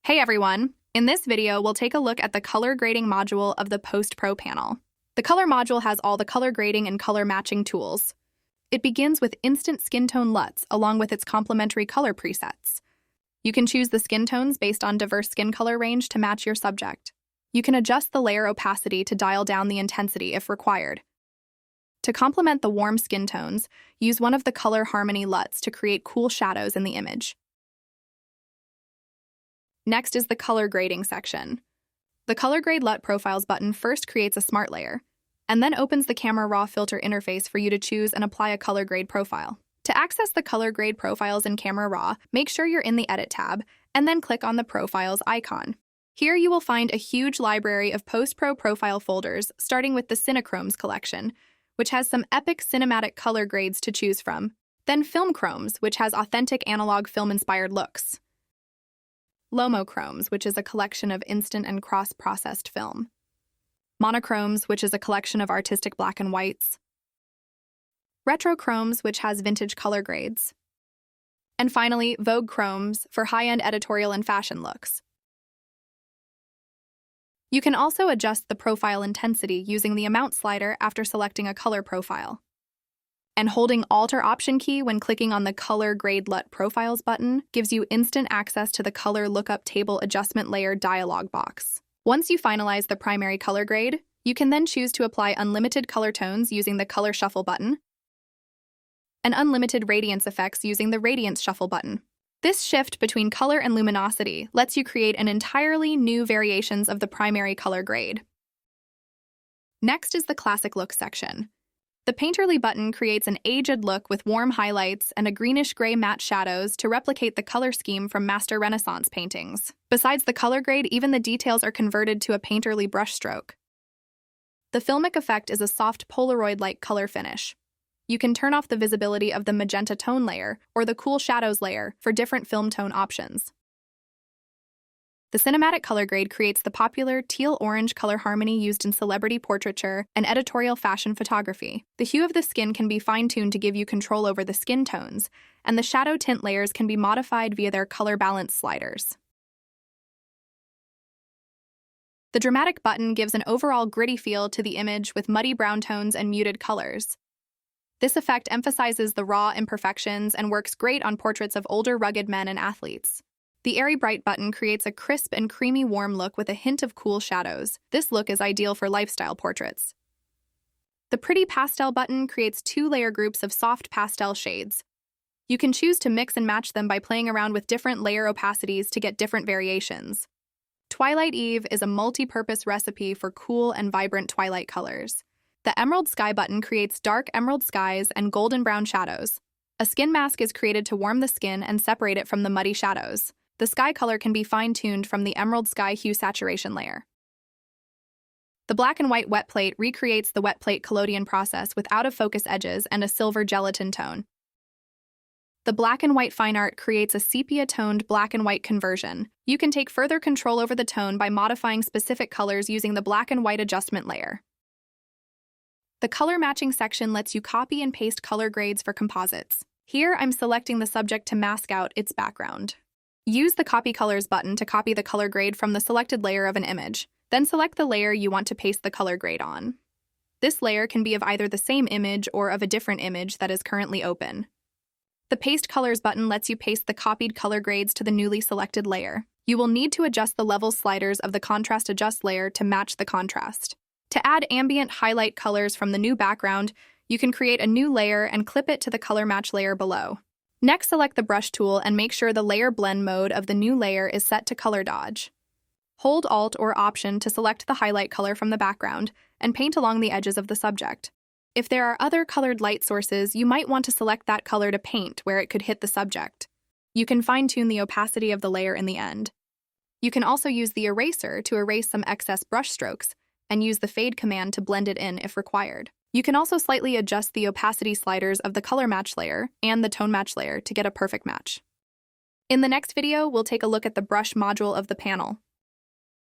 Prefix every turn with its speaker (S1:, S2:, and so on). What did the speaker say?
S1: Hey everyone! In this video, we'll take a look at the color grading module of the Post Pro panel. The color module has all the color grading and color matching tools. It begins with instant skin tone LUTs along with its complementary color presets. You can choose the skin tones based on diverse skin color range to match your subject. You can adjust the layer opacity to dial down the intensity if required. To complement the warm skin tones, use one of the color harmony LUTs to create cool shadows in the image. Next is the color grading section. The Color Grade LUT Profiles button first creates a smart layer, and then opens the Camera Raw filter interface for you to choose and apply a color grade profile. To access the color grade profiles in Camera Raw, make sure you're in the Edit tab, and then click on the Profiles icon. Here you will find a huge library of post-pro profile folders, starting with the Cinechromes collection, which has some epic cinematic color grades to choose from, then Filmchromes, which has authentic analog film-inspired looks. Lomochromes, which is a collection of instant and cross-processed film. Monochromes, which is a collection of artistic black and whites. Retrochromes, which has vintage color grades. And finally, Vogue Chromes for high-end editorial and fashion looks. You can also adjust the profile intensity using the amount slider after selecting a color profile. And holding Alt or Option key when clicking on the Color Grade LUT Profiles button gives you instant access to the Color Lookup Table Adjustment Layer dialog box. Once you finalize the primary color grade, you can then choose to apply unlimited color tones using the Color Shuffle button and unlimited radiance effects using the Radiance Shuffle button. This shift between color and luminosity lets you create an entirely new variations of the primary color grade. Next is the Classic Look section. The Painterly button creates an aged look with warm highlights and a greenish-gray matte shadows to replicate the color scheme from Master Renaissance paintings. Besides the color grade, even the details are converted to a Painterly brushstroke. The Filmic effect is a soft Polaroid-like color finish. You can turn off the visibility of the magenta tone layer or the cool shadows layer for different film tone options. The Cinematic color grade creates the popular teal-orange color harmony used in celebrity portraiture and editorial fashion photography. The hue of the skin can be fine-tuned to give you control over the skin tones, and the shadow tint layers can be modified via their color balance sliders. The Dramatic button gives an overall gritty feel to the image with muddy brown tones and muted colors. This effect emphasizes the raw imperfections and works great on portraits of older rugged men and athletes. The Airy Bright button creates a crisp and creamy warm look with a hint of cool shadows. This look is ideal for lifestyle portraits. The Pretty Pastel button creates two-layer groups of soft pastel shades. You can choose to mix and match them by playing around with different layer opacities to get different variations. Twilight Eve is a multi-purpose recipe for cool and vibrant twilight colors. The Emerald Sky button creates dark emerald skies and golden brown shadows. A skin mask is created to warm the skin and separate it from the muddy shadows. The sky color can be fine-tuned from the Emerald Sky Hue Saturation layer. The Black and White Wet Plate recreates the wet plate collodion process with out-of-focus edges and a silver gelatin tone. The Black and White Fine Art creates a sepia-toned black and white conversion. You can take further control over the tone by modifying specific colors using the Black and White Adjustment layer. The Color Matching section lets you copy and paste color grades for composites. Here, I'm selecting the subject to mask out its background. Use the Copy Colors button to copy the color grade from the selected layer of an image. Then select the layer you want to paste the color grade on. This layer can be of either the same image or of a different image that is currently open. The Paste Colors button lets you paste the copied color grades to the newly selected layer. You will need to adjust the level sliders of the Contrast Adjust layer to match the contrast. To add ambient highlight colors from the new background, you can create a new layer and clip it to the Color Match layer below. Next, select the Brush tool and make sure the Layer Blend mode of the new layer is set to Color Dodge. Hold Alt or Option to select the highlight color from the background and paint along the edges of the subject. If there are other colored light sources, you might want to select that color to paint where it could hit the subject. You can fine-tune the opacity of the layer in the end. You can also use the eraser to erase some excess brush strokes and use the Fade command to blend it in if required. You can also slightly adjust the opacity sliders of the Color Match layer and the Tone Match layer to get a perfect match. In the next video, we'll take a look at the brush module of the panel.